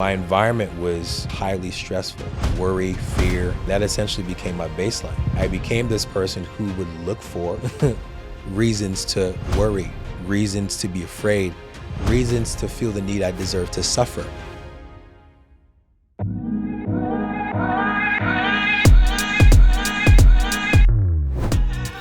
My environment was highly stressful. Worry, fear, that essentially became my baseline. I became this person who would look for reasons to worry, reasons to be afraid, reasons to feel the need I deserve to suffer.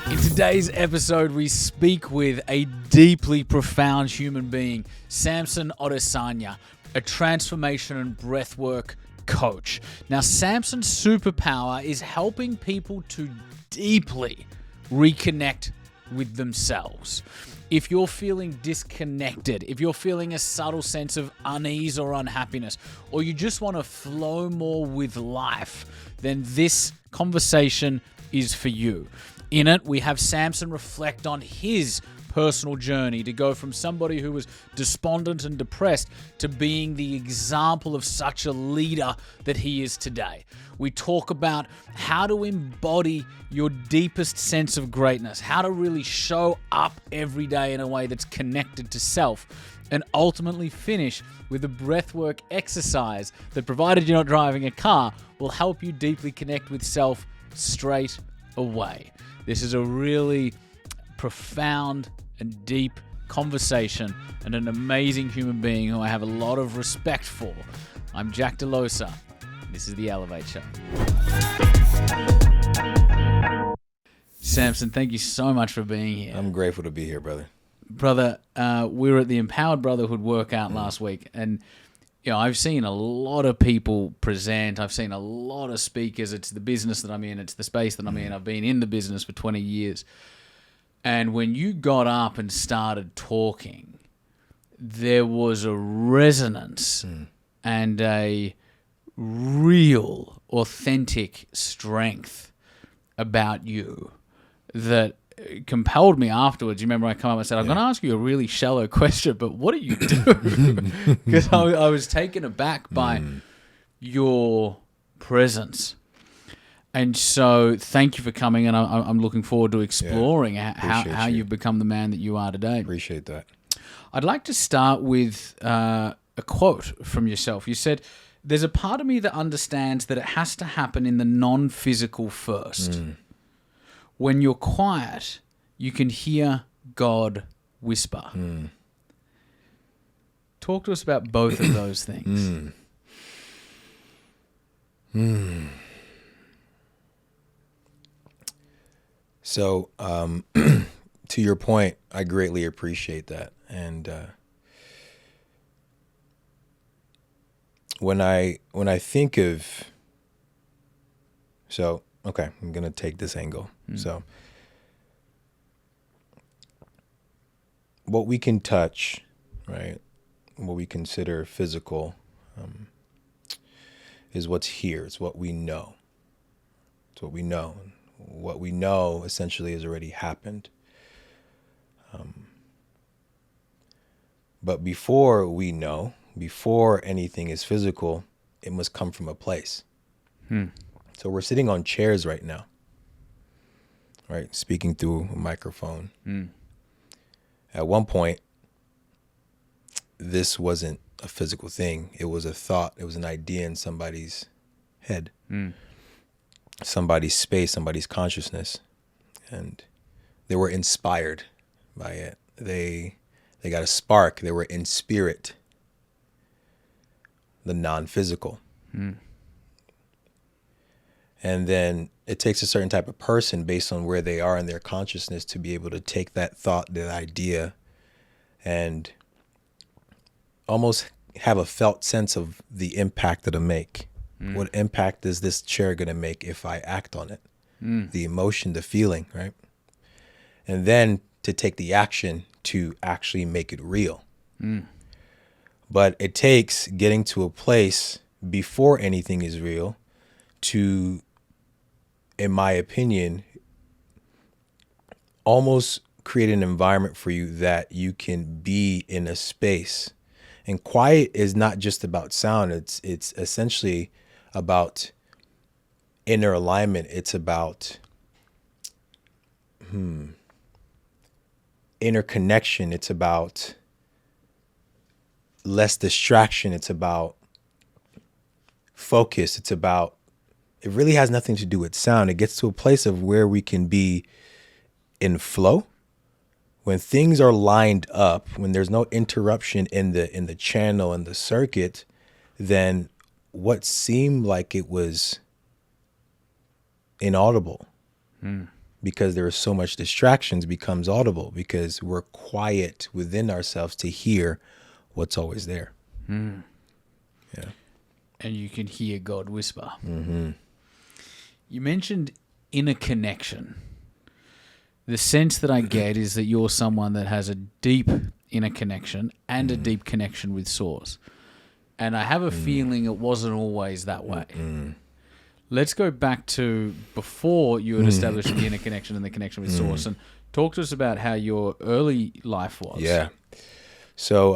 In today's episode, we speak with a deeply profound human being, Samson Odusanya, a transformation and breathwork coach. Now, Samson's superpower is helping people to deeply reconnect with themselves. If you're feeling disconnected, if you're feeling a subtle sense of unease or unhappiness, or you just want to flow more with life, then this conversation is for you. In it, we have Samson reflect on his personal journey to go from somebody who was despondent and depressed to being the example of such a leader that he is today. We talk about how to embody your deepest sense of greatness, how to really show up every day in a way that's connected to self, and ultimately finish with a breathwork exercise that, provided you're not driving a car, will help you deeply connect with self straight away. This is a really profound and deep conversation and an amazing human being who I have a lot of respect for. I'm Jack Delosa. This is the Elevate Show. Samson, thank you so much for being here. I'm grateful to be here, brother. Brother, we were at the Empowered Brotherhood workout last week, and I've seen a lot of people present. I've seen a lot of speakers. It's the business that I'm in. It's the space that I'm in. I've been in the business for 20 years. And when you got up and started talking, there was a resonance and a real, authentic strength about you that compelled me afterwards. You remember I come up and said, I'm going to ask you a really shallow question, but what do you do? Because I was taken aback by your presence. And so thank you for coming, and I'm looking forward to exploring how you've become the man that you are today. Appreciate that. I'd like to start with a quote from yourself. You said, there's a part of me that understands that it has to happen in the non-physical first. When you're quiet, you can hear God whisper. Talk to us about both of those things. So, to your point, I greatly appreciate that. And when I think of, I'm gonna take this angle. So, what we can touch, right? What we consider physical, is what's here. It's what we know. It's what we know. What we know essentially has already happened. But before we know, before anything is physical, it must come from a place. So we're sitting on chairs right now, right? Speaking through a microphone. At one point, this wasn't a physical thing. It was a thought. It was an idea in somebody's head. Somebody's space, somebody's consciousness, and they were inspired by it. They got a spark. They were in spirit, the non-physical. And then it takes a certain type of person based on where they are in their consciousness to be able to take that thought, that idea, and almost have a felt sense of the impact it'll make. What impact is this chair going to make if I act on it? The emotion, the feeling, right? And then to take the action to actually make it real. But it takes getting to a place before anything is real to, in my opinion, almost create an environment for you that you can be in a space. And quiet is not just about sound. It's essentially about inner alignment. It's about inner connection. It's about less distraction. It's about focus. It's about, it really has nothing to do with sound. It gets to a place of where we can be in flow. When things are lined up, when there's no interruption in the channel and the circuit, then what seemed like it was inaudible because there was so much distractions becomes audible because we're quiet within ourselves to hear what's always there. Yeah. And you can hear God whisper. You mentioned inner connection. The sense that I get is that you're someone that has a deep inner connection and a deep connection with Source. And I have a feeling it wasn't always that way. Let's go back to before you had established the inner connection and the connection with Source, and talk to us about how your early life was. Yeah. So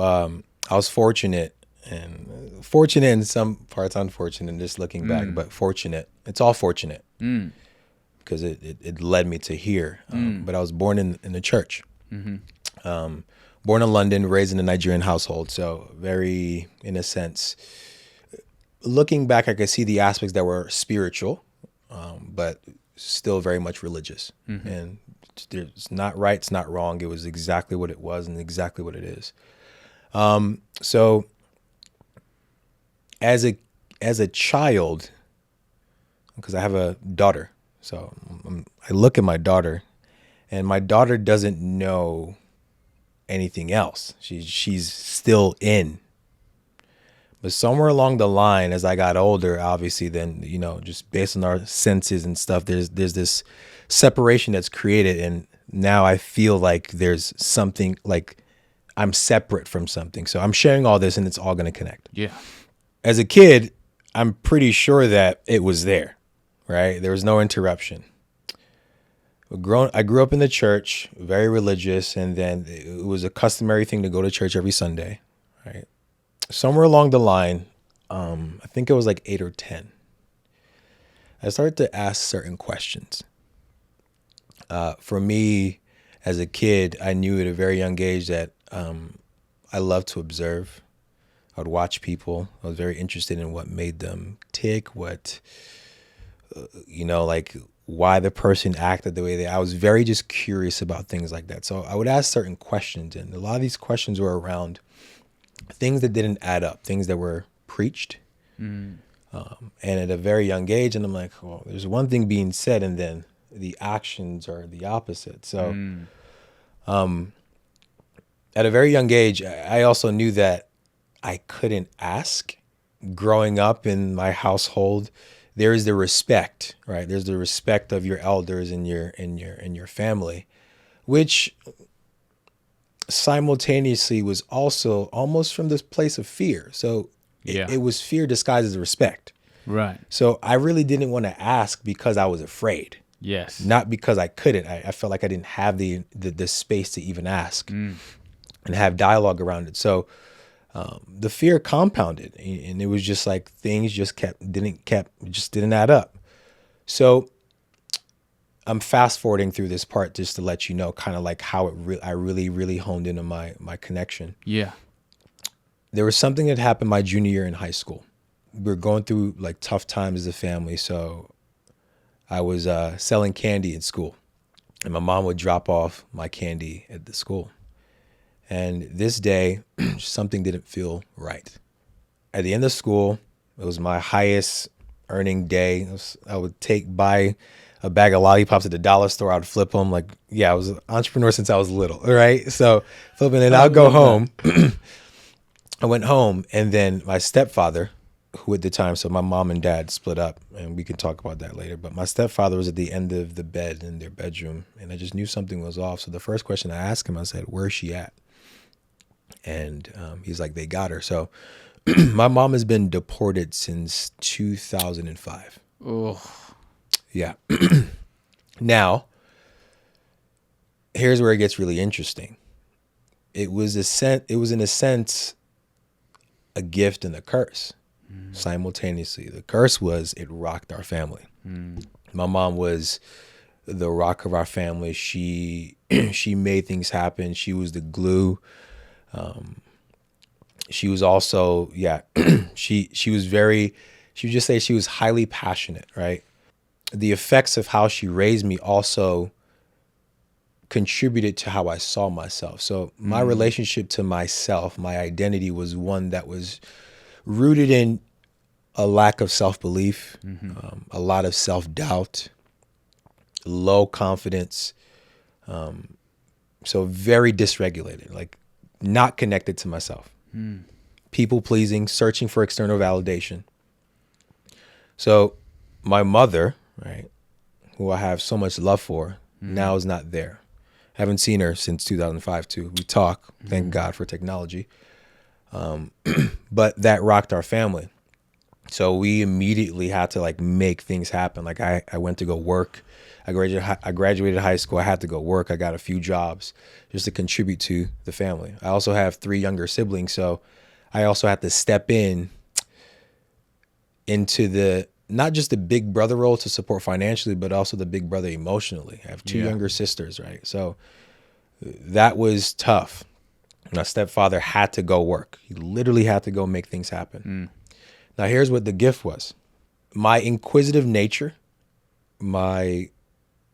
I was fortunate in some parts, unfortunate, just looking back, but fortunate. It's all fortunate because it led me to here. But I was born in the church. Born in London, raised in a Nigerian household. So very, in a sense, looking back, I could see the aspects that were spiritual, but still very much religious. And it's not right, it's not wrong. It was exactly what it was and exactly what it is. So as a child, because I have a daughter, so I look at my daughter, and my daughter doesn't know anything else. She's still in. But somewhere along the line, as I got older, obviously, then, just based on our senses and stuff, there's this separation that's created. And now I feel like there's something, like I'm separate from something. So I'm sharing all this and it's all going to connect. Yeah. As a kid, I'm pretty sure that it was there, right? There was no interruption. I grew up in the church, very religious, and then it was a customary thing to go to church every Sunday, right? Somewhere along the line, I think it was like 8 or 10, I started to ask certain questions. For me, as a kid, I knew at a very young age that I loved to observe. I would watch people. I was very interested in what made them tick, what, like why the person acted the way they. I was very just curious about things like that. So I would ask certain questions, and a lot of these questions were around things that didn't add up, things that were preached. And at a very young age, and I'm like, well, there's one thing being said, and then the actions are the opposite. So at a very young age, I also knew that I couldn't ask. Growing up in my household, there is the respect, right? There's the respect of your elders in your family, which simultaneously was also almost from this place of fear. So it was fear disguised as respect. Right. So I really didn't want to ask because I was afraid. Yes. Not because I couldn't. I felt like I didn't have the space to even ask and have dialogue around it. So the fear compounded, and it was just like things just didn't add up. So I'm fast forwarding through this part just to let you know kind of like how I really honed into my connection. Yeah. There was something that happened my junior year in high school. We were going through like tough times as a family. So I was selling candy in school, and my mom would drop off my candy at the school. And this day, something didn't feel right. At the end of school, it was my highest earning day. I would buy a bag of lollipops at the dollar store. I would flip them. Like, yeah, I was an entrepreneur since I was little, right? So flipping, and I'll go home. I went home, and then my stepfather, who at the time, so my mom and dad split up, and we can talk about that later, but my stepfather was at the end of the bed in their bedroom, and I just knew something was off. So the first question I asked him, I said, "Where's she at?" And he's like, "They got her." So my mom has been deported since 2005. Oh. Yeah. Now, here's where it gets really interesting. It was in a sense a gift and a curse simultaneously. The curse was it rocked our family. My mom was the rock of our family. She made things happen. She was the glue. She was also, she was very she would just say she was highly passionate, right? The effects of how she raised me also contributed to how I saw myself. So my relationship to myself, my identity, was one that was rooted in a lack of self-belief, a lot of self-doubt, low confidence. So very dysregulated, like not connected to myself. People pleasing, searching for external validation. So my mother, right, who I have so much love for, now is not there. Haven't seen her since 2005 too. We talk, thank God for technology. But that rocked our family. So we immediately had to like make things happen. Like I went to go work. I graduated high school. I had to go work. I got a few jobs just to contribute to the family. I also have 3 younger siblings. So I also had to step into the, not just the big brother role to support financially, but also the big brother emotionally. I have 2 younger sisters, right? So that was tough. My stepfather had to go work. He literally had to go make things happen. Now here's what the gift was. My inquisitive nature, my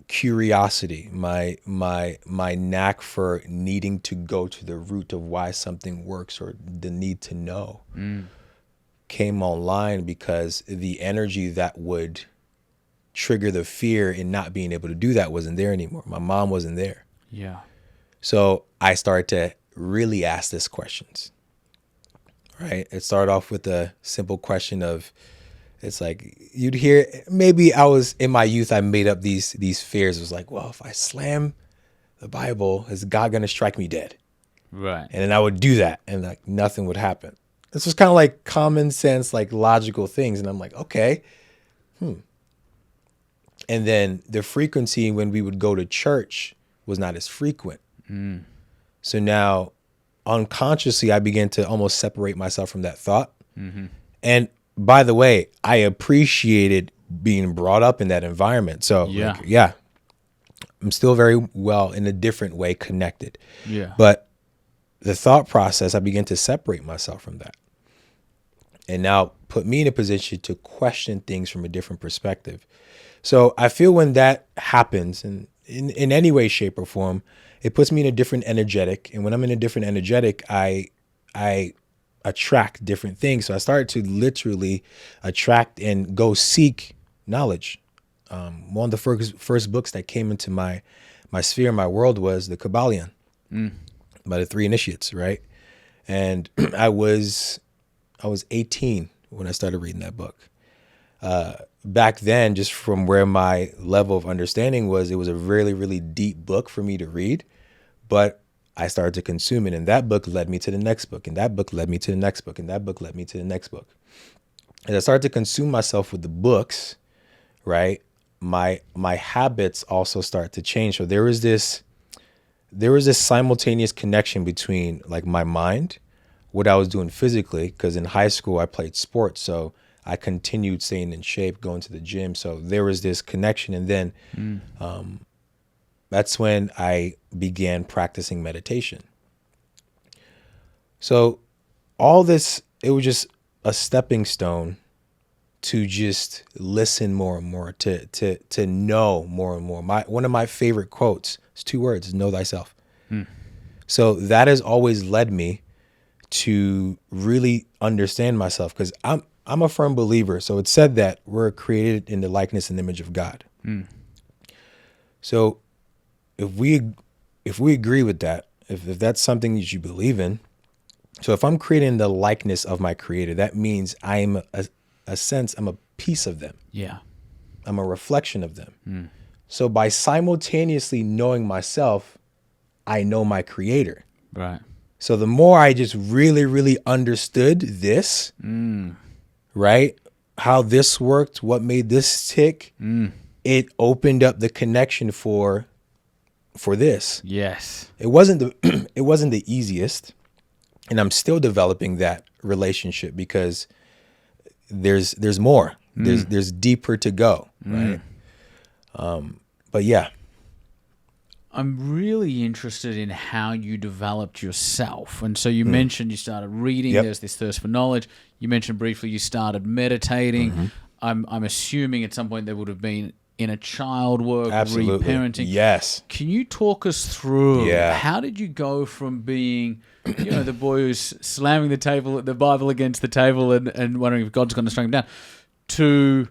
curiosity, my knack for needing to go to the root of why something works, or the need to know, came online because the energy that would trigger the fear in not being able to do that wasn't there anymore. My mom wasn't there. Yeah. So I started to really ask these questions, right? It started off with a simple question of, it's like you'd hear, maybe I was in my youth, I made up these fears. It was like, well, if I slam the Bible, is God going to strike me dead? Right. And then I would do that and like nothing would happen. This was kind of like common sense, like logical things. And I'm like, okay. And then the frequency when we would go to church was not as frequent. So now unconsciously, I began to almost separate myself from that thought. And by the way, I appreciated being brought up in that environment. So like, I'm still very well in a different way connected. Yeah. But the thought process, I began to separate myself from that. And now put me in a position to question things from a different perspective. So I feel when that happens, and in any way, shape, or form, it puts me in a different energetic. And when I'm in a different energetic, I attract different things. So I started to literally attract and go seek knowledge. One of the first books that came into my sphere, my world, was the Kabbalion by the 3 initiates, right? And I was 18 when I started reading that book. Back then, just from where my level of understanding was, it was a really, really deep book for me to read, but I started to consume it. And that book led me to the next book. And that book led me to the next book. And that book led me to the next book. As I started to consume myself with the books, right, my habits also start to change. So there was this simultaneous connection between like my mind, what I was doing physically, because in high school I played sports. So I continued staying in shape, going to the gym. So there was this connection. And then that's when I began practicing meditation. So all this, it was just a stepping stone to just listen more and more, to know more and more. One of my favorite quotes is 2 words: know thyself. So that has always led me to really understand myself, because I'm a firm believer. So it's said that we're created in the likeness and image of God. So if we agree with that, if that's something that you believe in, so if I'm creating the likeness of my creator, that means I'm I'm a piece of them. Yeah. I'm a reflection of them. So by simultaneously knowing myself, I know my creator. Right. So the more I just really, really understood this, right, how this worked, what made this tick, it opened up the connection for this. Yes. It wasn't the easiest, and I'm still developing that relationship because there's more. There's deeper to go, right? But yeah. I'm really interested in how you developed yourself. And so you mentioned you started reading, Yep. there's this thirst for knowledge. You mentioned briefly you started meditating. I'm assuming at some point there would have been inner child work, Absolutely. reparenting. Yes. Can you talk us through Yeah. how did you go from being, the boy who's slamming the Bible against the table and wondering if God's going to strike him down, to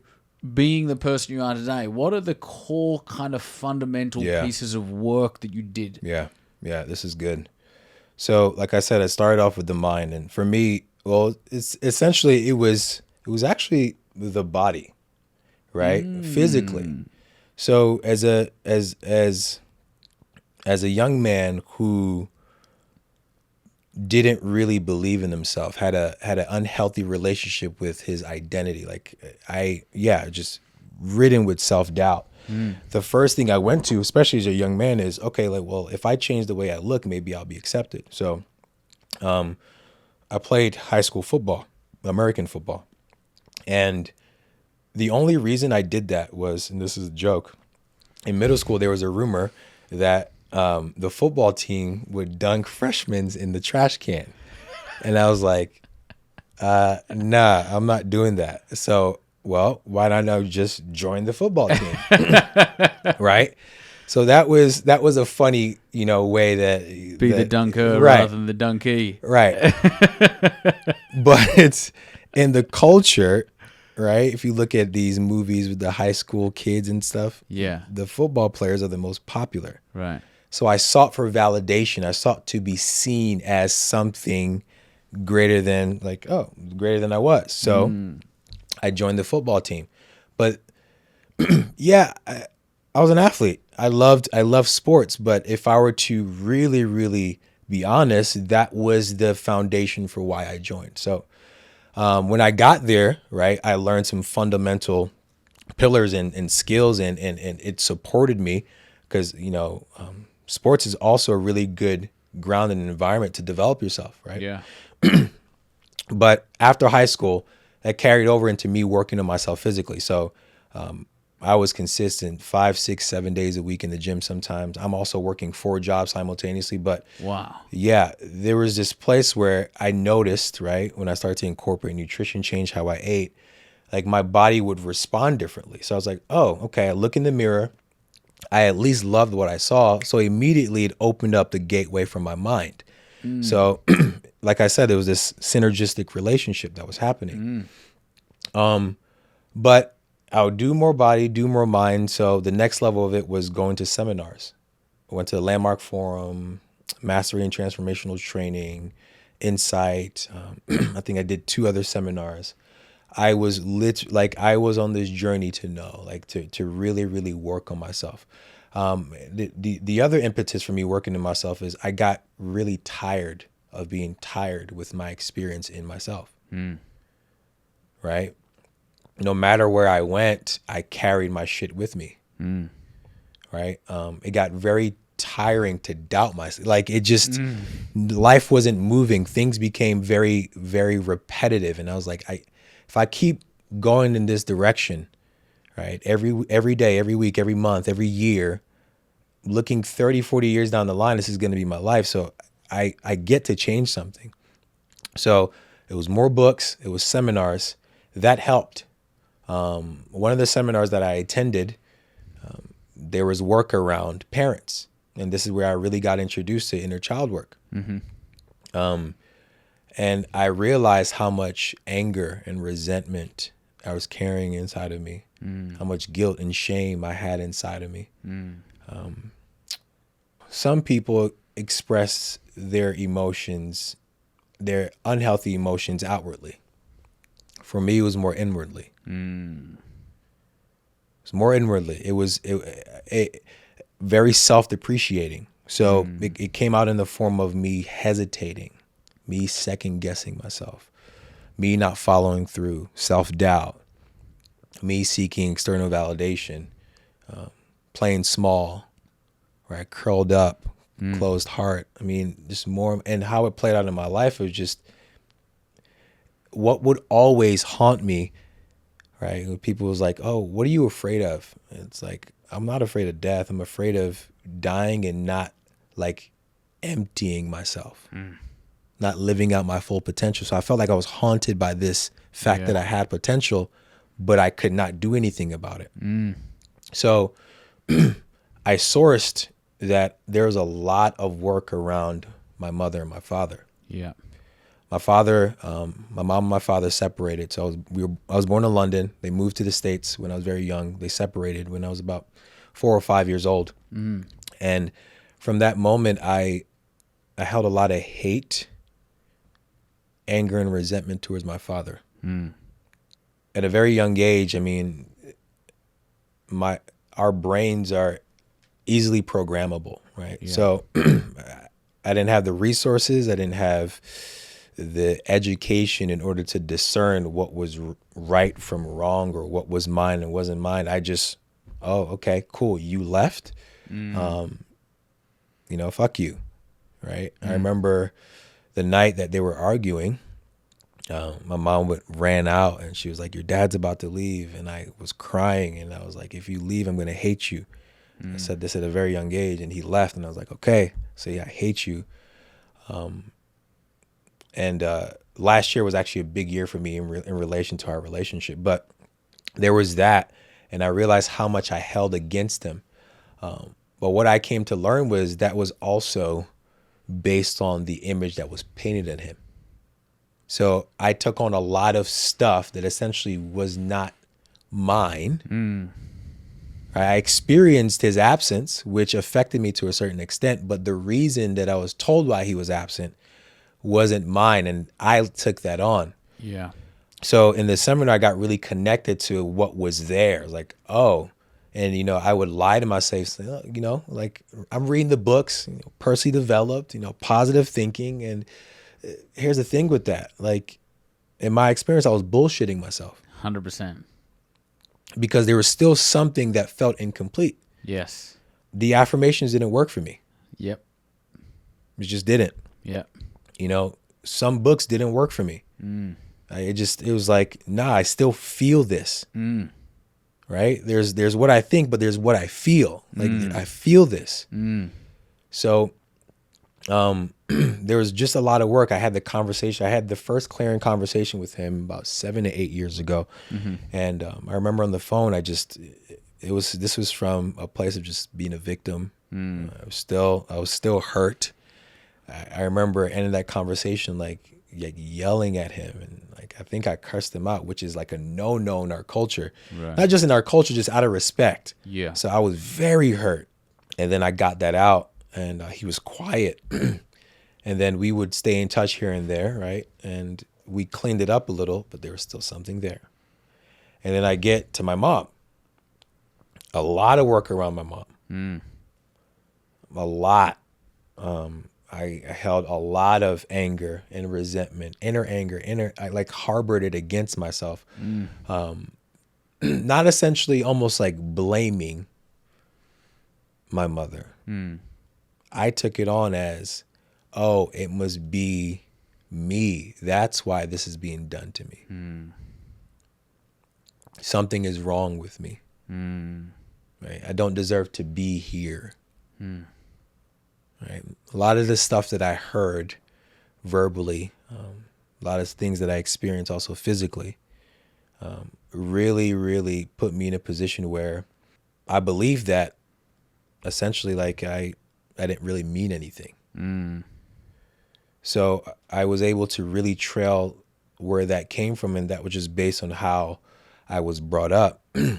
being the person you are today? What are the core kind of fundamental Yeah. pieces of work that you did? Yeah. Yeah. This is good. So, like I said, I started off with the mind, and for me, well, it's essentially it was actually the body, right? Physically. So, as a young man who didn't really believe in himself, had an unhealthy relationship with his identity, like just ridden with self-doubt. The first thing I went to, especially as a young man, is okay, like, well, if I change the way I look, maybe I'll be accepted. So I played high school football, American football. And the only reason I did that was, and this is a joke, in middle school, there was a rumor that the football team would dunk freshmen in the trash can. And I was like, nah, I'm not doing that. So, well, why don't I just join the football team? Right? So that was a funny, way Be the dunker right, rather than the donkey. right. But it's in the culture, right? If you look at these movies with the high school kids and stuff, Yeah. the football players are the most popular. Right. So I sought for validation. I sought to be seen as something greater than greater than I was. So I joined the football team. But yeah, I was an athlete. I loved sports, but if I were to really, really be honest, that was the foundation for why I joined. So when I got there, right, I learned some fundamental pillars and skills, and it supported me because, sports is also a really good ground and environment to develop yourself, right? Yeah. But after high school, that carried over into me working on myself physically. So I was consistent 5, 6, 7 days a week in the gym sometimes. I'm also working 4 jobs simultaneously. But Wow. yeah, there was this place where I noticed, right, when I started to incorporate nutrition, change how I ate, like my body would respond differently. So I was like, oh, okay, I look in the mirror. I at least loved what I saw. So immediately it opened up the gateway for my mind. So like I said, there was this synergistic relationship that was happening. But I would do more body, do more mind. So the next level of it was going to seminars. I went to the Landmark Forum, Mastery and Transformational Training, Insight. I think I did 2 other seminars. I was I was on this journey to know, like to really, really work on myself. The other impetus for me working on myself is I got really tired of being tired with my experience in myself. Right? No matter where I went, I carried my shit with me. Right? It got very tiring to doubt myself. Like it just, life wasn't moving. Things became very, very repetitive. And I was like, if I keep going in this direction, right, every day, every week, every month, every year, looking 30, 40 years down the line, this is going to be my life. So I get to change something. So it was more books, it was seminars that helped. One of the seminars that I attended, there was work around parents. And this is where I really got introduced to inner child work. And I realized how much anger and resentment I was carrying inside of me, how much guilt and shame I had inside of me. Some people express their emotions, their unhealthy emotions outwardly. For me, it was more inwardly. It was more inwardly. It was very self-depreciating. So it came out in the form of me hesitating, me second-guessing myself, me not following through, self-doubt, me seeking external validation, playing small, right, curled up, closed heart. I mean, just more, and how it played out in my life was just what would always haunt me, right? When people was like, oh, what are you afraid of? And it's like, I'm not afraid of death. I'm afraid of dying and not like emptying myself, not living out my full potential. So I felt like I was haunted by this fact that I had potential, but I could not do anything about it. So I sourced that there was a lot of work around my mother and my father. Yeah. My father, my mom and my father separated. So I was born in London. They moved to the States when I was very young. They separated when I was about 4 or 5 years old. And from that moment, I held a lot of hate, anger, and resentment towards my father. At a very young age, I mean, our brains are easily programmable, right? Yeah. So I didn't have the resources. I didn't have the education in order to discern what was right from wrong or what was mine and wasn't mine. I just, oh, okay, cool. You left. Fuck you, right? I remember the night that they were arguing, my mom ran out and she was like, your dad's about to leave. And I was crying and I was like, if you leave, I'm going to hate you. I said this at a very young age, and he left, and I was like, okay, so yeah, I hate you. And last year was actually a big year for me in relation to our relationship. But there was that, and I realized how much I held against him. But what I came to learn was that was also based on the image that was painted in him. So I took on a lot of stuff that essentially was not mine. I experienced his absence, which affected me to a certain extent, but the reason that I was told why he was absent wasn't mine, and I took that on. Yeah. So in the seminar, I got really connected to what was there. Like, oh, and I would lie to myself, say, oh, like I'm reading the books, personally developed, positive thinking, and here's the thing with that, like in my experience, I was bullshitting myself 100%. because there was still something that felt incomplete. Yes. The affirmations didn't work for me. Yep. It just didn't. Yep. Some books didn't work for me. It was like, nah, I still feel this. Right? There's what I think, but there's what I feel. Like I feel this. So there was just a lot of work. I had the first clearing conversation with him about 7 to 8 years ago. And I remember on the phone, this was from a place of just being a victim. I was still hurt. I remember ending that conversation like yelling at him, and like I think I cursed him out, which is like a no-no in our culture. Right. Not just in our culture, just out of respect. Yeah. So I was very hurt, and then I got that out, and he was quiet, and then we would stay in touch here and there, right? And we cleaned it up a little, but there was still something there. And then I get to my mom. A lot of work around my mom. A lot. I held a lot of anger and resentment, inner anger, I like harbored it against myself. Not essentially almost like blaming my mother. I took it on as, oh, it must be me. That's why this is being done to me. Something is wrong with me. Right? I don't deserve to be here. Right? A lot of the stuff that I heard verbally, a lot of things that I experienced also physically, really, really put me in a position where I believed that essentially like I didn't really mean anything. So I was able to really trail where that came from, and that was just based on how I was brought up. And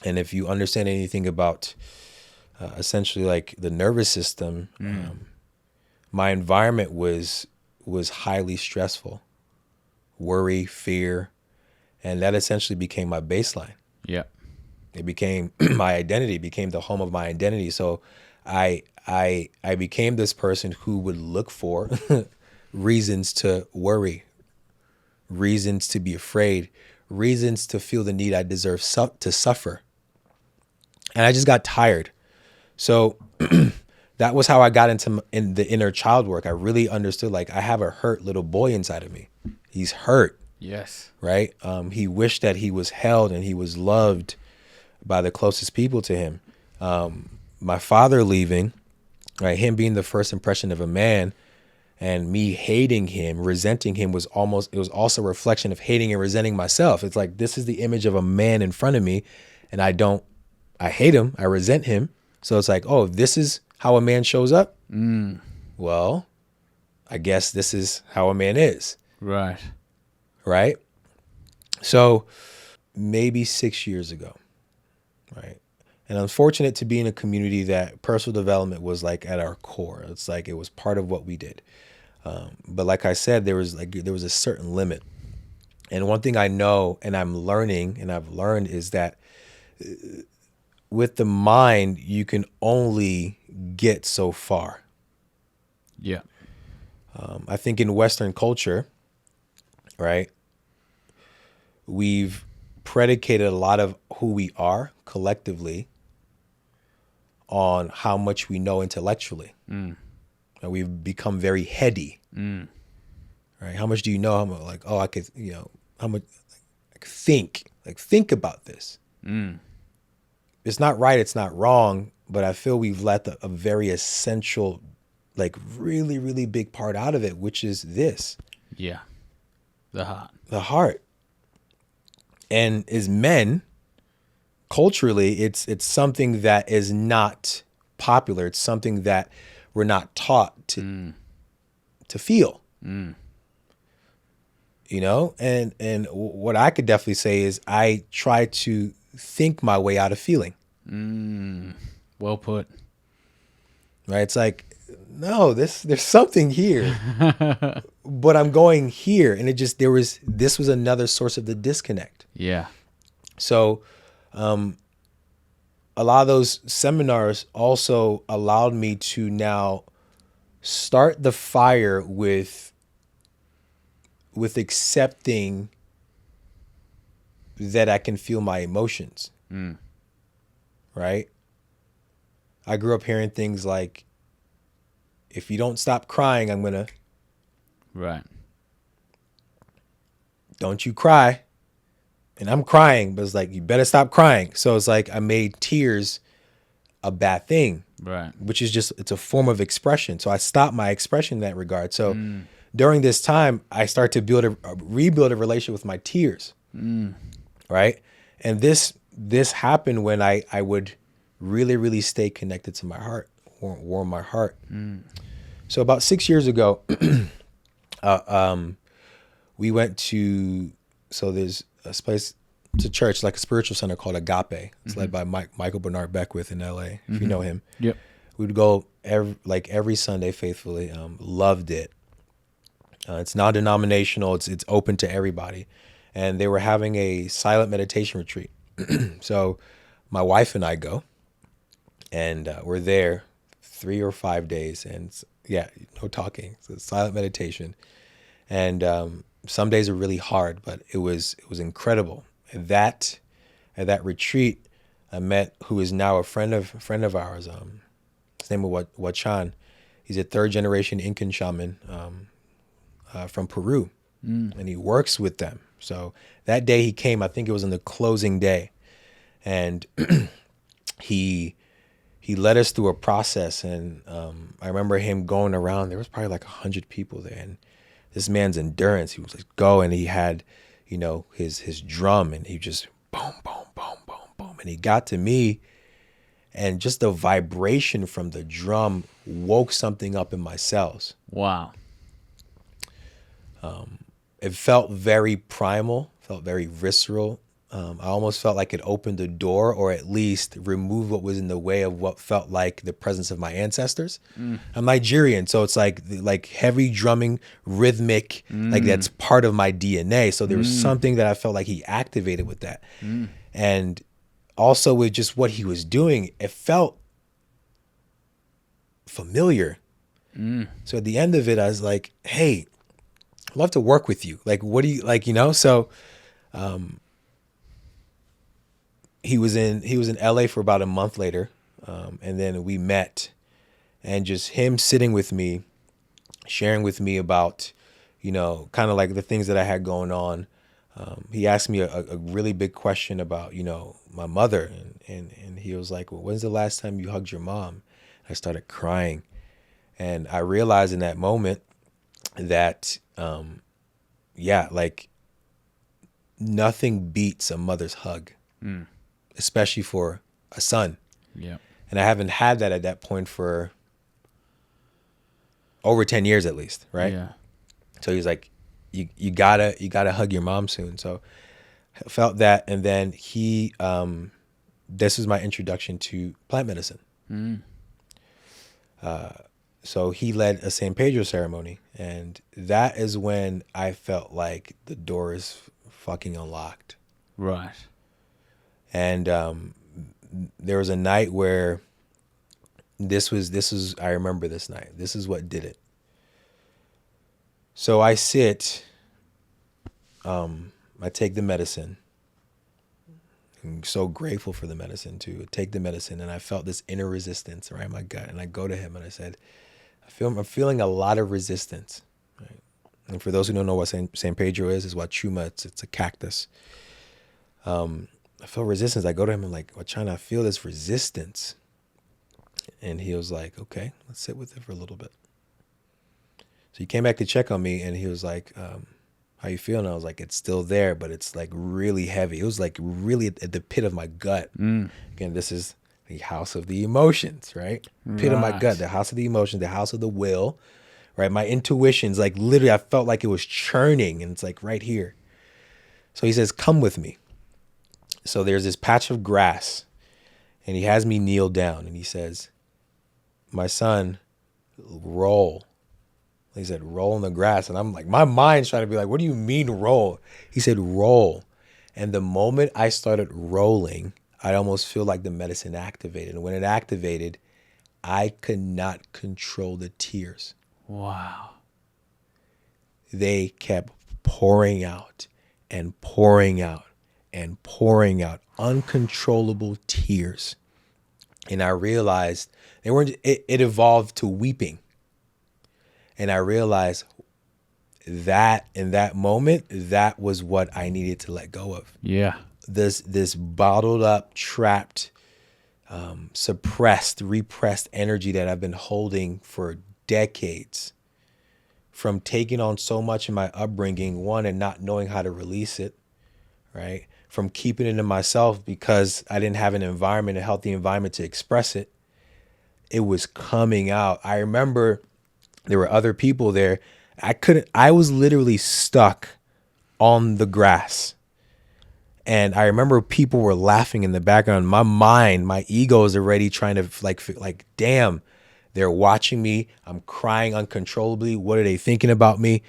if you understand anything about essentially like the nervous system, my environment was highly stressful, worry, fear, and that essentially became my baseline. Yeah. It became my identity, became the home of my identity. So I became this person who would look for reasons to worry, reasons to be afraid, reasons to feel the need I deserve to suffer. And I just got tired. So that was how I got in the inner child work. I really understood, like, I have a hurt little boy inside of me. He's hurt. Yes. right? He wished that he was held and he was loved by the closest people to him. My father leaving, right? Him being the first impression of a man, and me hating him, resenting him it was also a reflection of hating and resenting myself. It's like, this is the image of a man in front of me, and I hate him, I resent him. So it's like, oh, this is how a man shows up. Well, I guess this is how a man is. Right. Right. So maybe 6 years ago. Right. And I'm fortunate to be in a community that personal development was like at our core. It's like it was part of what we did. But like I said, there was a certain limit. And one thing I know and I'm learning and I've learned is that with the mind, you can only get so far. Yeah. I think in Western culture, right, we've predicated a lot of who we are collectively on how much we know intellectually. And we've become very heady. Right? How much do you know? How much, like, oh, I could, how much I could think about this. It's not right. It's not wrong. But I feel we've let a very essential, like really, really big part out of it, which is this. Yeah. The heart. The heart. And as men, culturally, it's something that is not popular. It's something that we're not taught to feel. And what I could definitely say is I try to think my way out of feeling. Well put. Right? It's like, no, there's something here, but I'm going here, and this was another source of the disconnect. Yeah. So, a lot of those seminars also allowed me to now start the fire with accepting that I can feel my emotions. Right? I grew up hearing things like, if you don't stop crying, I'm going to... Right. Don't you cry. And I'm crying, but it's like, you better stop crying. So it's like I made tears a bad thing. Right. Which is it's a form of expression. So I stopped my expression in that regard. So during this time, I start to rebuild a relationship with my tears. Right. And this happened when I would really, really stay connected to my heart, warm my heart. So about 6 years ago, we went to, so there's a place, it's a church, like a spiritual center called Agape. It's led by Michael Bernard Beckwith in LA, if you know him. Yep. We'd go every Sunday faithfully. Loved it. It's non-denominational. It's open to everybody. And they were having a silent meditation retreat. So my wife and I go, and we're there 3 or 5 days, and no talking. So silent meditation. And some days are really hard, but it was incredible. At that retreat, I met who is now a friend of ours. His name was Wachan. He's a third generation Incan shaman from Peru, and he works with them. So that day he came, I think it was on the closing day, and he led us through a process. And I remember him going around. There was probably like 100 people there, and this man's endurance, he was like go, and he had, his drum, and he just boom, boom, boom, boom, boom. And he got to me, and just the vibration from the drum woke something up in my cells. Wow. It felt very primal, felt very visceral. I almost felt like it opened the door, or at least removed what was in the way of what felt like the presence of my ancestors. I'm Nigerian, so it's like heavy drumming, rhythmic, like that's part of my DNA. So there was something that I felt like he activated with that. And also with just what he was doing, it felt familiar. So at the end of it, I was like, hey, I'd love to work with you. Like, what do you like, So he was in LA for about a month later. And then we met, and just him sitting with me, sharing with me about, kind of like the things that I had going on. He asked me a really big question about, my mother. And he was like, well, when's the last time you hugged your mom? I started crying. And I realized in that moment that, like nothing beats a mother's hug, especially for a son. Yeah. And I haven't had that at that point for over 10 years at least, right? Yeah. So he's like, you gotta hug your mom soon. So I felt that, and then this was my introduction to plant medicine. So he led a San Pedro ceremony, and that is when I felt like the door is fucking unlocked. Right. And there was a night where I remember this night. This is what did it. So I sit, I take the medicine. I'm so grateful for the medicine to take the medicine, and I felt this inner resistance around my gut. And I go to him and I said, I'm feeling a lot of resistance. Right? And for those who don't know what San Pedro is Wachuma. It's a cactus. I feel resistance. I go to him and like, Wachana, I feel this resistance. And he was like, okay, let's sit with it for a little bit. So he came back to check on me, and he was like, how you feeling? I was like, it's still there, but it's like really heavy. It was like really at the pit of my gut. Again, this is the house of the emotions, right? Pit of my gut, the house of the emotions, the house of the will, right? My intuitions, like literally, I felt like it was churning, and it's like right here. So he says, come with me. So there's this patch of grass, and he has me kneel down, and he says, my son, roll. He said, roll in the grass. And I'm like, my mind's trying to be like, what do you mean roll? He said, roll. And the moment I started rolling, I almost feel like the medicine activated. And when it activated, I could not control the tears. Wow. They kept pouring out and pouring out and pouring out, uncontrollable tears. And I realized it evolved to weeping. And I realized that in that moment, that was what I needed to let go of. Yeah. This bottled up, trapped, suppressed, repressed energy that I've been holding for decades, from taking on so much in my upbringing, one, and not knowing how to release it, right? From keeping it in myself because I didn't have an environment, a healthy environment to express it. It was coming out. I remember there were other people there. I was literally stuck on the grass. And I remember people were laughing in the background. My mind, my ego is already trying to like, damn, they're watching me. I'm crying uncontrollably. What are they thinking about me?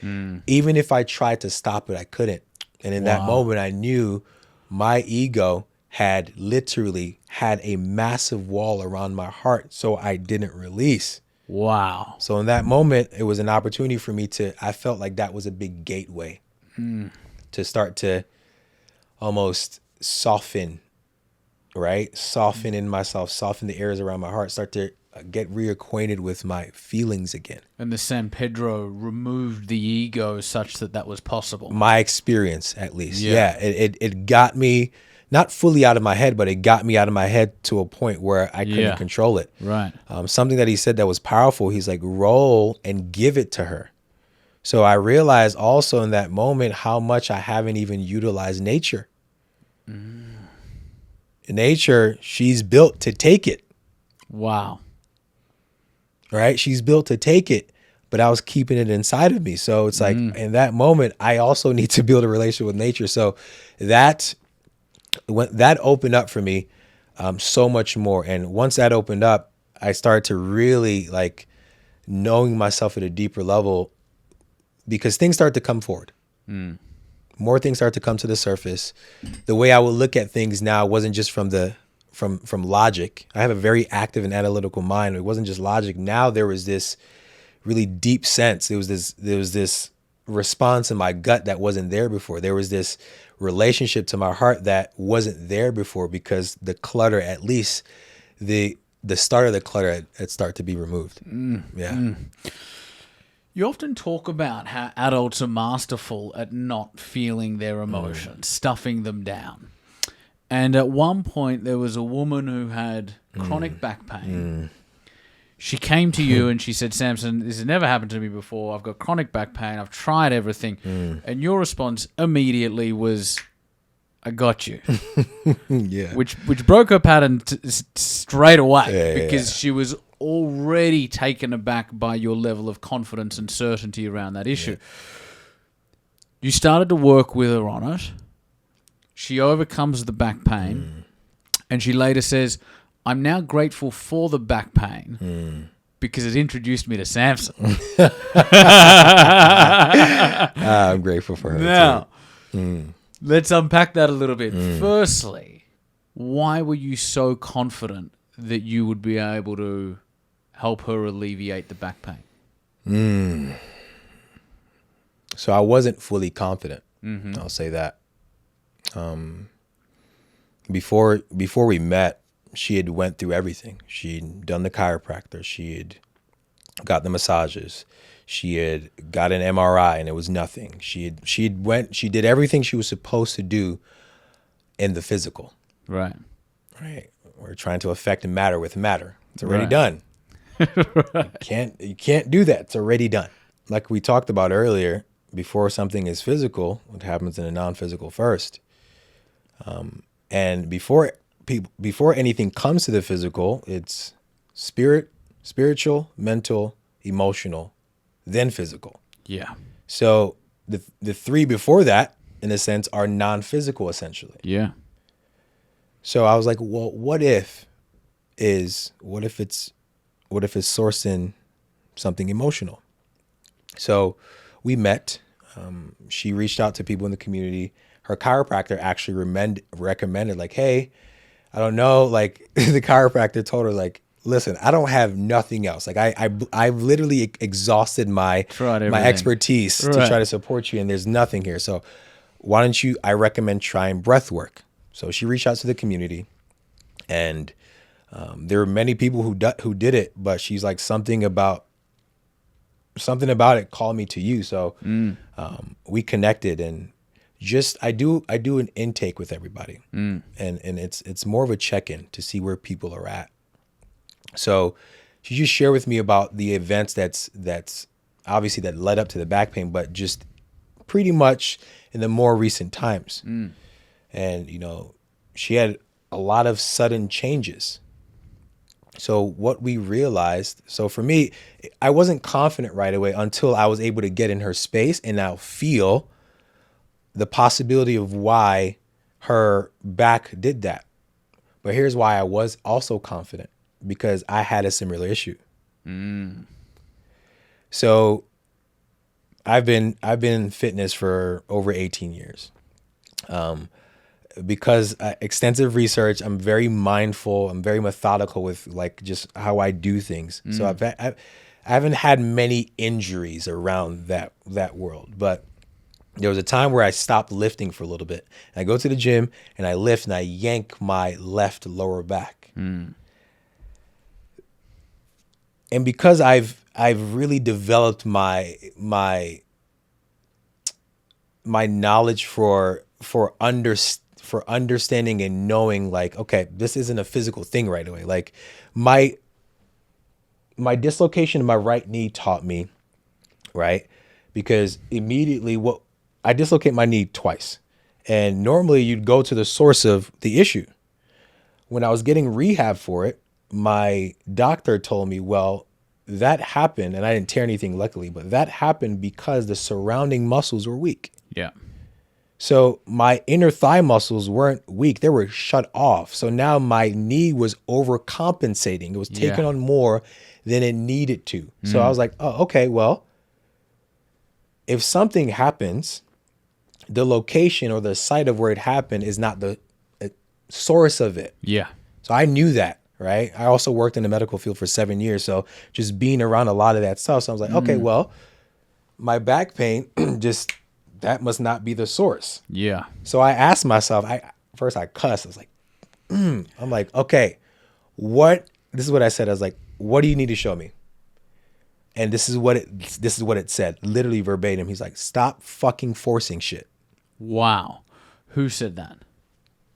Even if I tried to stop it, I couldn't. And in that moment, I knew my ego had literally had a massive wall around my heart, so I didn't release. Wow. So in that moment, it was an opportunity for me I felt like that was a big gateway to start to almost soften, right? Soften in myself, soften the areas around my heart, start to get reacquainted with my feelings again. And the San Pedro removed the ego such that was possible. My experience, at least. Yeah. It got me not fully out of my head, but it got me out of my head to a point where I couldn't control it. Right. Something that he said that was powerful. He's like, roll and give it to her. So I realized also in that moment how much I haven't even utilized nature. Nature, she's built to take it. Wow. Right? She's built to take it, but I was keeping it inside of me. So it's like in that moment, I also need to build a relationship with nature. So that opened up for me so much more. And once that opened up, I started to really like knowing myself at a deeper level, because things start to come forward. More things start to come to the surface. The way I would look at things now wasn't just from logic. I have a very active and analytical mind. It wasn't just logic. Now there was this really deep sense. There was this response in my gut that wasn't there before. There was this relationship to my heart that wasn't there before, because the clutter, at least the start of the clutter had started to be removed. You often talk about how adults are masterful at not feeling their emotions, stuffing them down. And at one point, there was a woman who had chronic back pain. She came to you and she said, Samson, this has never happened to me before. I've got chronic back pain. I've tried everything. And your response immediately was, I got you. Yeah. Which broke her pattern straight away Yeah, because she was already taken aback by your level of confidence and certainty around that issue. Yeah. You started to work with her on it. She overcomes the back pain. And she later says, I'm now grateful for the back pain because it introduced me to Samson. I'm grateful for her. Now, let's unpack that a little bit. Firstly, why were you so confident that you would be able to help her alleviate the back pain? So I wasn't fully confident. I'll say that. Before we met, she had went through everything. She'd done the chiropractor. She had got the massages. She had got an MRI and it was nothing. She did everything she was supposed to do in the physical. Right. We're trying to affect matter with matter. It's already done. You can't do that. It's already done. Like we talked about earlier, before something is physical, what happens in a non-physical first. And before anything comes to the physical, it's spiritual, mental, emotional, then physical. Yeah. So the three before that, in a sense, are non-physical essentially. Yeah. So I was like, well, what if it's sourced in something emotional? So we met. She reached out to people in the community. Her chiropractor actually recommended, like, hey, I don't know. Like the chiropractor told her, like, listen, I don't have nothing else. Like I've literally exhausted my expertise to try to support you, and there's nothing here. So why don't you? I recommend trying breath work. So she reached out to the community, and there were many people who did it, but she's like, something about it called me to you. So we connected, and just I do an intake with everybody, and it's more of a check-in to see where people are at. So she just shared with me about the events that's obviously that led up to the back pain, but just pretty much in the more recent times. And, she had a lot of sudden changes. So what we realized, so for me, I wasn't confident right away until I was able to get in her space and now feel the possibility of why her back did that. But here's why I was also confident, because I had a similar issue. So I've been in fitness for over 18 years. Because extensive research, I'm very mindful, I'm very methodical with like just how I do things. So I haven't had many injuries around that world, but there was a time where I stopped lifting for a little bit. And I go to the gym and I lift and I yank my left lower back. And because I've really developed my knowledge for understanding and knowing, like, okay, this isn't a physical thing right away. Like my dislocation in my right knee taught me, right? Because immediately I dislocate my knee twice. And normally you'd go to the source of the issue. When I was getting rehab for it, my doctor told me, well, that happened, and I didn't tear anything luckily, but that happened because the surrounding muscles were weak. Yeah. So my inner thigh muscles weren't weak. They were shut off. So now my knee was overcompensating. It was taking on more than it needed to. So I was like, oh, okay, well, if something happens, the location or the site of where it happened is not the source of it. Yeah. So I knew that, right? I also worked in the medical field for 7 years. So just being around a lot of that stuff. So I was like, okay, well, my back pain that must not be the source. Yeah. So I asked myself, first I cussed. I was like, I'm like, okay, this is what I said. I was like, what do you need to show me? And this is what it said, literally verbatim. He's like, stop fucking forcing shit. Wow. Who said that?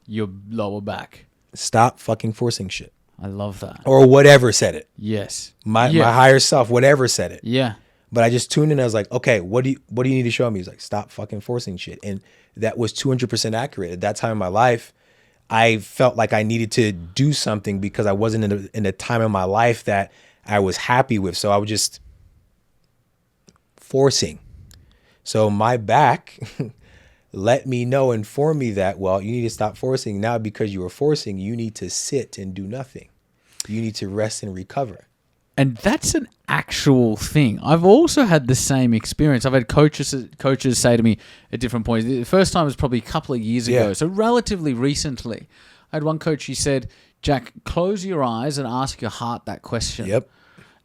Your lower back. Stop fucking forcing shit. I love that. Or whatever said it. Yes. My higher self, whatever said it. Yeah. But I just tuned in. I was like, okay, what do you need to show me? He's like, stop fucking forcing shit. And that was 200% accurate. At that time in my life, I felt like I needed to do something because I wasn't in a time in my life that I was happy with. So I was just forcing. So my back let me know, inform me that, well, you need to stop forcing now, because you were forcing. You need to sit and do nothing. You need to rest and recover. And that's an actual thing. I've also had the same experience. I've had coaches say to me at different points. The first time was probably a couple of years ago, so relatively recently. I had one coach, he said, Jack, close your eyes and ask your heart that question. Yep.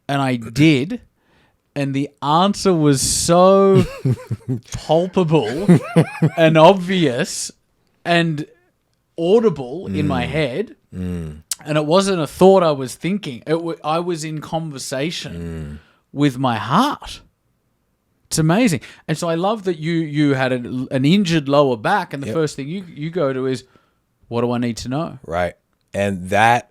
And I did. And the answer was so palpable and obvious and audible in my head. And it wasn't a thought I was thinking. I was in conversation with my heart. It's amazing. And so I love that you had an injured lower back, and the first thing you go to is, what do I need to know? Right. And that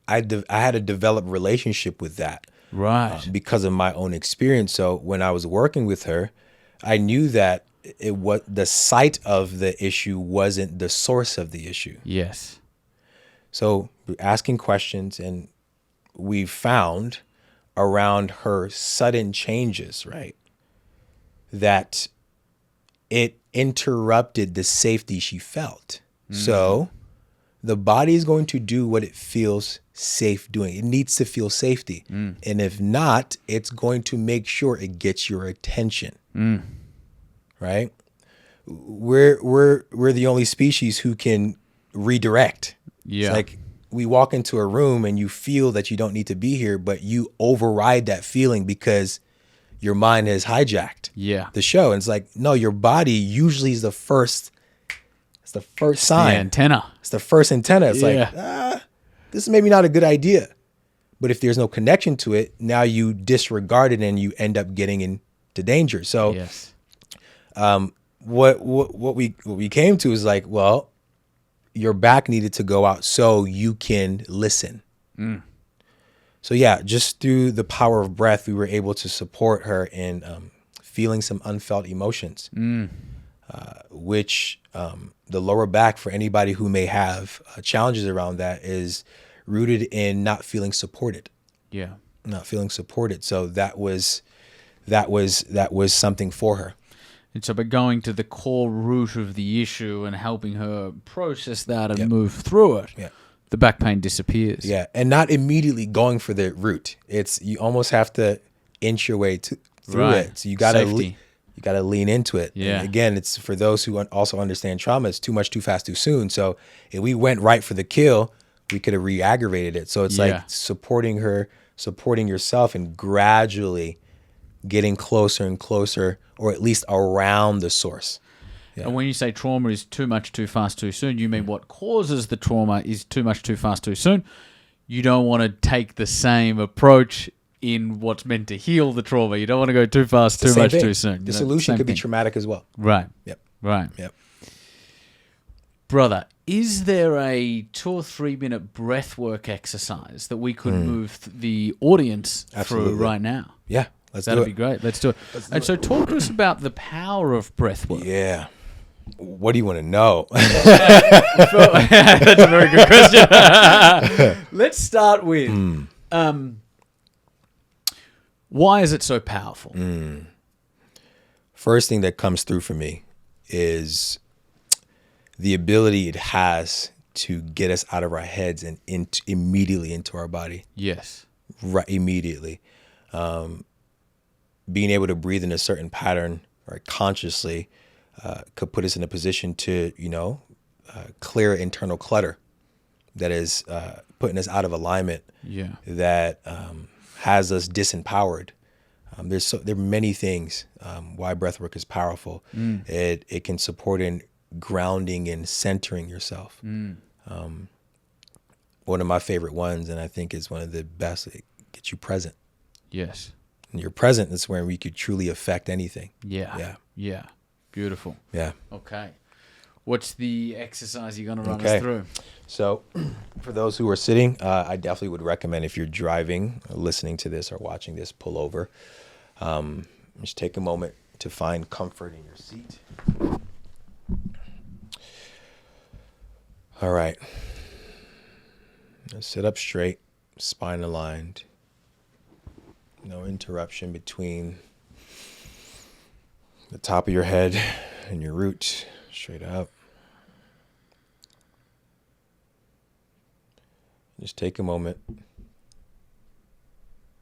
I had a developed relationship with that. Right. Because of my own experience. So when I was working with her, I knew that the site of the issue wasn't the source of the issue. Yes. So we're asking questions, and we found around her sudden changes, right, that it interrupted the safety she felt. So the body is going to do what it feels safe doing. It needs to feel safety. And if not, it's going to make sure it gets your attention. Right? We're the only species who can redirect. Yeah. It's like we walk into a room and you feel that you don't need to be here, but you override that feeling because your mind has hijacked the show. And it's like, no, your body usually is the first sign. The antenna. It's the first antenna. It's like, this is maybe not a good idea. But if there's no connection to it, now you disregard it and you end up getting into danger. So what we came to is like, well, your back needed to go out so you can listen. So just through the power of breath, we were able to support her in feeling some unfelt emotions, which the lower back, for anybody who may have challenges around that, is rooted in not feeling supported. Yeah. Not feeling supported. So that was something for her. And so by going to the core root of the issue and helping her process that and move through it, the back pain disappears. Yeah, and not immediately going for the root. It's, you almost have to inch your way through it. So you gotta lean into it. Yeah. And again, it's for those who also understand trauma. It's too much, too fast, too soon. So if we went right for the kill, we could have re-aggravated it. So it's like supporting her, supporting yourself, and gradually getting closer and closer, or at least around the source. Yeah. And when you say trauma is too much, too fast, too soon, you mean what causes the trauma is too much, too fast, too soon. You don't want to take the same approach in what's meant to heal the trauma. You don't want to go too fast, too much, too soon. The solution could be traumatic as well. Right. Yep. Right. Yep. Brother, is there a 2 or 3 minute breath work exercise that we could move the audience through right now? Yeah. That'd be great. Let's do it. So talk to us about the power of breath work. Yeah. What do you want to know? That's a very good question. Let's start with why is it so powerful? First thing that comes through for me is the ability it has to get us out of our heads and immediately into our body. Yes. Right, immediately. Being able to breathe in a certain pattern, right, consciously, could put us in a position to, clear internal clutter that is putting us out of alignment. Yeah. That has us disempowered. There are many things why breathwork is powerful. It can support in grounding and centering yourself. One of my favorite ones, and I think is one of the best, Get you present. Yes. And you're present is where we could truly affect anything. Yeah. Yeah. Yeah. Beautiful. Yeah. Okay. What's the exercise you're going to run us Okay. through? So, for those who are sitting, I definitely would recommend if you're driving, or listening to this, or watching this, pull over. Just take a moment to find comfort in your seat. All right. Now sit up straight, spine aligned. No interruption between the top of your head and your root. Straight up. Just take a moment.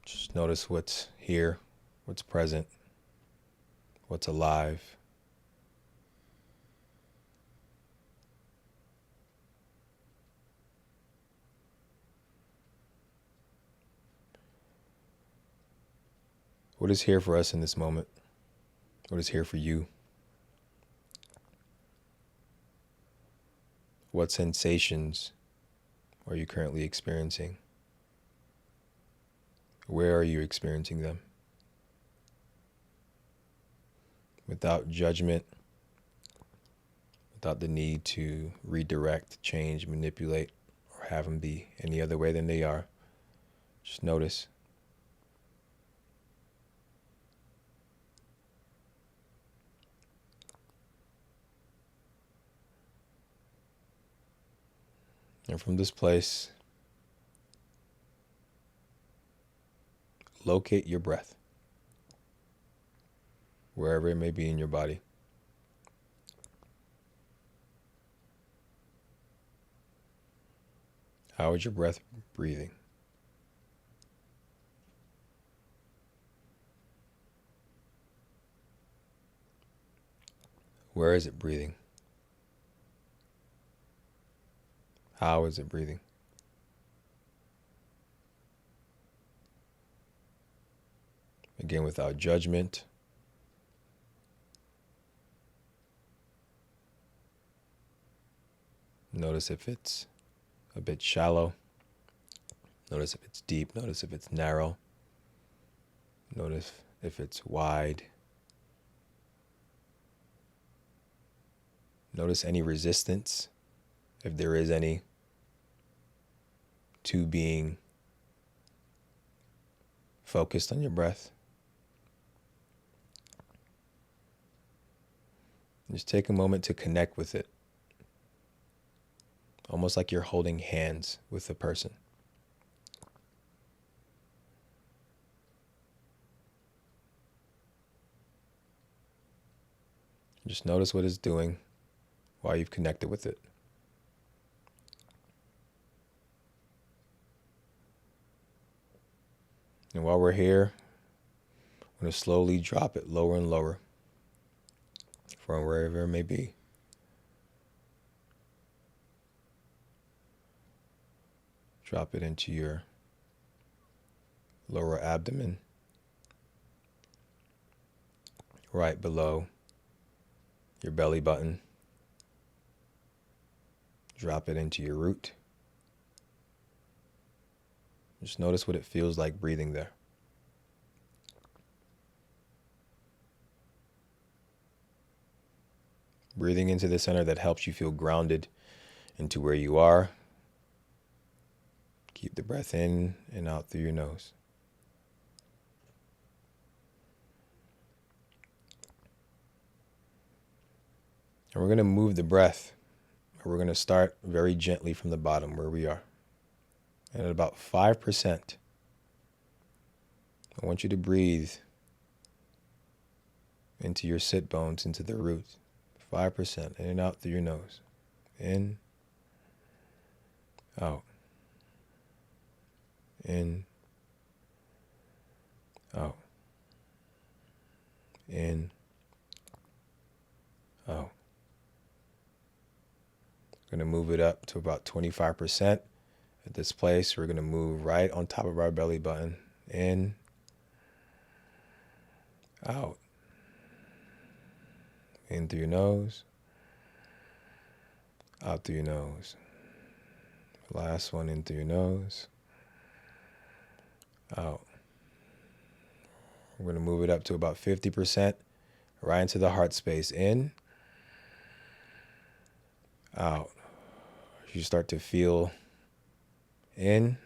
Just notice what's here, what's present, what's alive. What is here for us in this moment? What is here for you? What sensations are you currently experiencing? Where are you experiencing them? Without judgment, without the need to redirect, change, manipulate, or have them be any other way than they are. Just notice. And from this place, locate your breath, wherever it may be in your body. How is your breath breathing? Where is it breathing? How is it breathing? Again, without judgment. Notice if it's a bit shallow. Notice if it's deep. Notice if it's narrow. Notice if it's wide. Notice any resistance, if there is any, to being focused on your breath. Just take a moment to connect with it. Almost like you're holding hands with the person. Just notice what it's doing while you've connected with it. And while we're here, I'm going to slowly drop it lower and lower from wherever it may be. Drop it into your lower abdomen, right below your belly button. Drop it into your root. Just notice what it feels like breathing there. Breathing into the center that helps you feel grounded into where you are. Keep the breath in and out through your nose. And we're going to move the breath. We're going to start very gently from the bottom where we are. And at about 5%, I want you to breathe into your sit bones, into the root. 5%, in and out through your nose. In, out. In, out. In, out. We're going to move it up to about 25%. At this place, we're going to move right on top of our belly button. In, out. In through your nose, out through your nose. Last one, in through your nose, out. We're going to move it up to about 50%, right into the heart space. In, out. You start to feel in,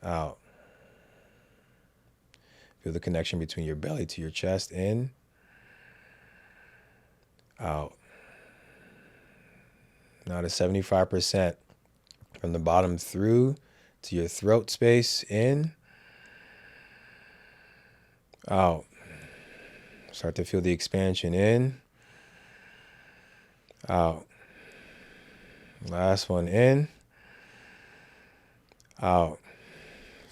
out. Feel the connection between your belly to your chest. In, out. Now to 75% from the bottom through to your throat space. In, out. Start to feel the expansion. In, out. Last one. In, out.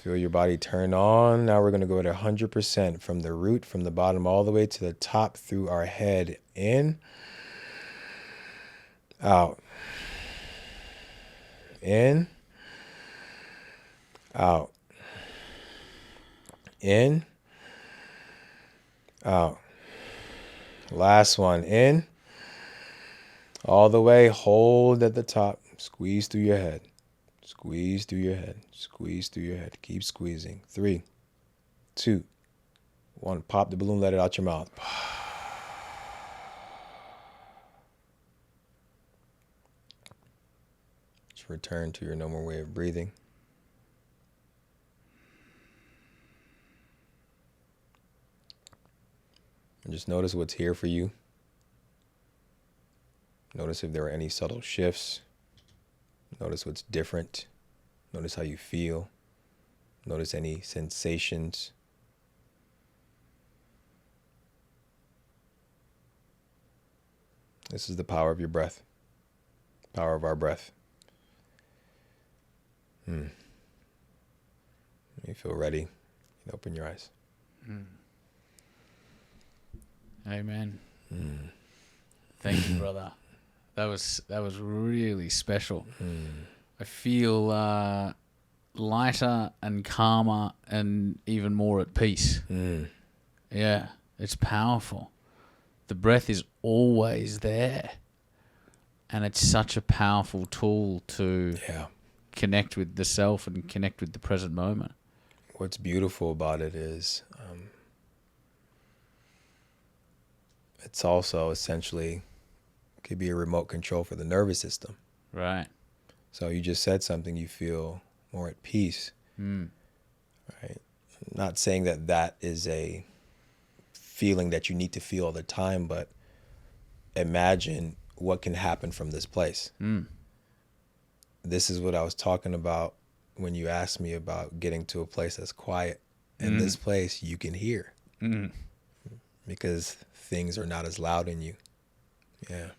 Feel your body turn on. Now we're going to go at 100% from the root, from the bottom all the way to the top through our head. In, out. In, out. In, out. Last one. In, all the way. Hold at the top. Squeeze through your head. Squeeze through your head. Squeeze through your head. Keep squeezing. 3, 2, 1. Pop the balloon. Let it out your mouth. Just return to your normal way of breathing. And just notice what's here for you. Notice if there are any subtle shifts. Notice what's different. Notice how you feel. Notice any sensations. This is the power of your breath. Power of our breath. You feel ready. You can open your eyes. Amen. Thank you, brother. That was really special. I feel lighter and calmer and even more at peace. Yeah, it's powerful. The breath is always there. And it's such a powerful tool to connect with the self and connect with the present moment. What's beautiful about it is it's also essentially could be a remote control for the nervous system. Right. So you just said something, you feel more at peace. Right. Not saying that that is a feeling that you need to feel all the time, but imagine what can happen from this place. This is what I was talking about when you asked me about getting to a place that's quiet. In this place, you can hear because things are not as loud in you. Yeah.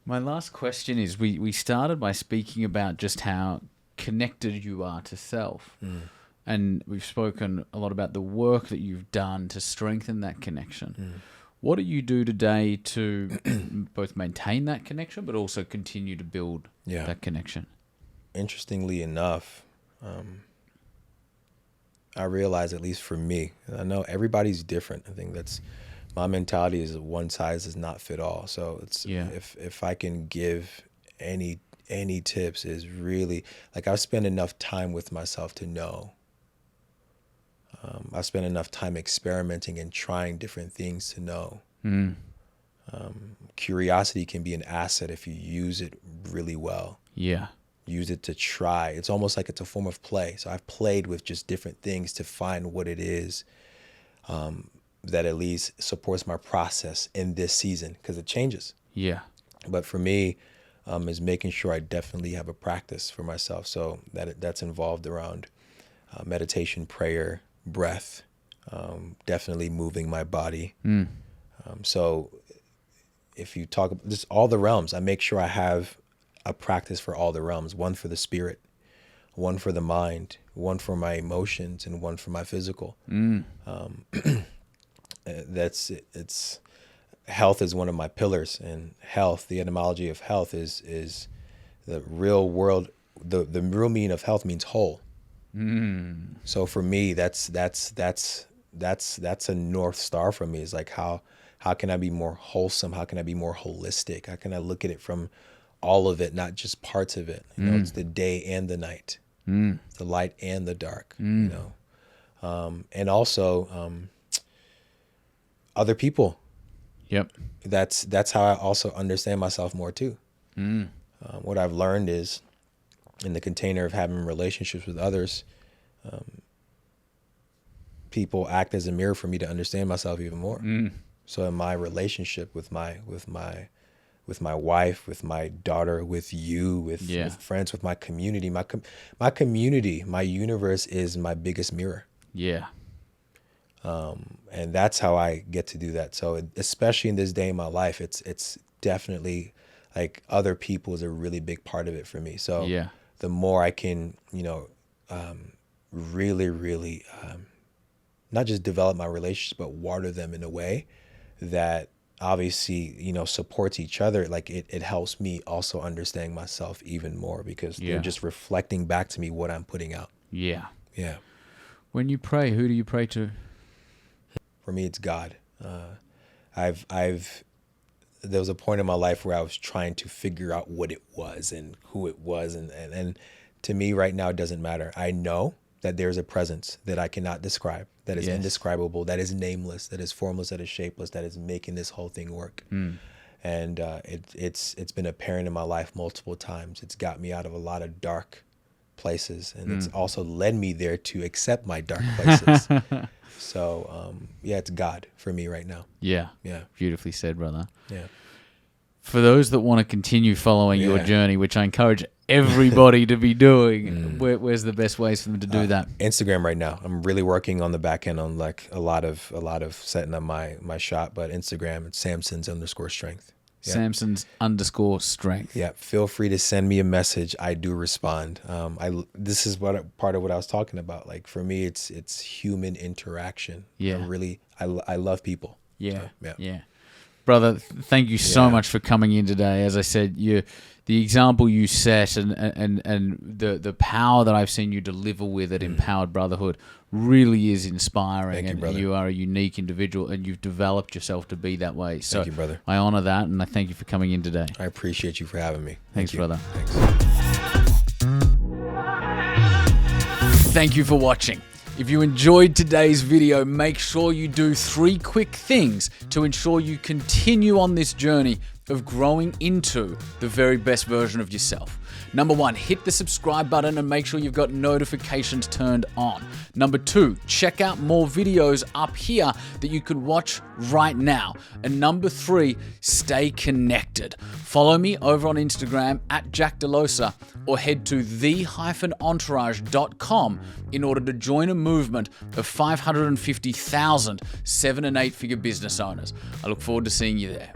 My last question is, we started by speaking about just how connected you are to self. And we've spoken a lot about the work that you've done to strengthen that connection. What do you do today to both maintain that connection, but also continue to build that connection? Interestingly enough, I realize, at least for me, and I know everybody's different. I think that's my mentality is one size does not fit all. So it's if I can give any tips, is really like I've spent enough time with myself to know. I've spent enough time experimenting and trying different things to know. Curiosity can be an asset if you use it really well. Yeah. Use it to try. It's almost like it's a form of play. So I've played with just different things to find what it is that at least supports my process in this season, because it changes. Yeah. But for me, is making sure I definitely have a practice for myself. So that's involved around meditation, prayer, breath, definitely moving my body. So if you talk about just all the realms, I make sure I have a practice for all the realms, one for the spirit, one for the mind, one for my emotions, and one for my physical. It's health is one of my pillars, and health, the etymology of health is the real world. The real meaning of health means whole. So for me, that's a North Star for me. Is like how can I be more wholesome? How can I be more holistic? How can I look at it from all of it, not just parts of it? You know, it's the day and the night. It's the light and the dark, you know. And also other people. Yep. That's how I also understand myself more too. What I've learned is, in the container of having relationships with others, people act as a mirror for me to understand myself even more. So in my relationship with my wife, with my daughter, with you, with friends, with my community, my community, my universe is my biggest mirror. Yeah. And that's how I get to do that. So especially in this day in my life, it's definitely like other people is a really big part of it for me. So the more I can, you know, really not just develop my relationships, but water them in a way that obviously, you know, supports each other. Like it helps me also understand myself even more, because they're just reflecting back to me what I'm putting out. Yeah. Yeah. When you pray, who do you pray to? For me, it's God. There was a point in my life where I was trying to figure out what it was and who it was. And to me right now, it doesn't matter. I know that there's a presence that I cannot describe, that is indescribable, that is nameless, that is formless, that is shapeless, that is making this whole thing work. And it's been apparent in my life multiple times. It's got me out of a lot of dark places, and it's also led me there to accept my dark places. So it's God for me right now. Yeah. Yeah. Beautifully said, brother. Yeah. For those that want to continue following your journey, which I encourage everybody to be doing, where's the best ways for them to do that? Instagram right now. I'm really working on the back end on like a lot of setting up my shop, but Instagram, it's Samson's_strength. Yeah. Samson's_strength. Yeah. Feel free to send me a message. I do respond. This is part of what I was talking about. Like for me, it's human interaction. Yeah. I love people. Yeah. So, yeah. Brother, thank you so much for coming in today. As I said, the example you set and the power that I've seen you deliver with at Empowered Brotherhood really is inspiring. Thank you, brother. You are a unique individual, and you've developed yourself to be that way. So thank you, brother. I honor that, and I thank you for coming in today. I appreciate you for having me. Thanks, brother. Thanks. Thank you for watching. If you enjoyed today's video, make sure you do 3 quick things to ensure you continue on this journey of growing into the very best version of yourself. Number 1, hit the subscribe button and make sure you've got notifications turned on. Number 2, check out more videos up here that you could watch right now. And number 3, stay connected. Follow me over on Instagram at Jack Delosa, or head to the-entourage.com in order to join a movement of 550,000 7- and 8-figure business owners. I look forward to seeing you there.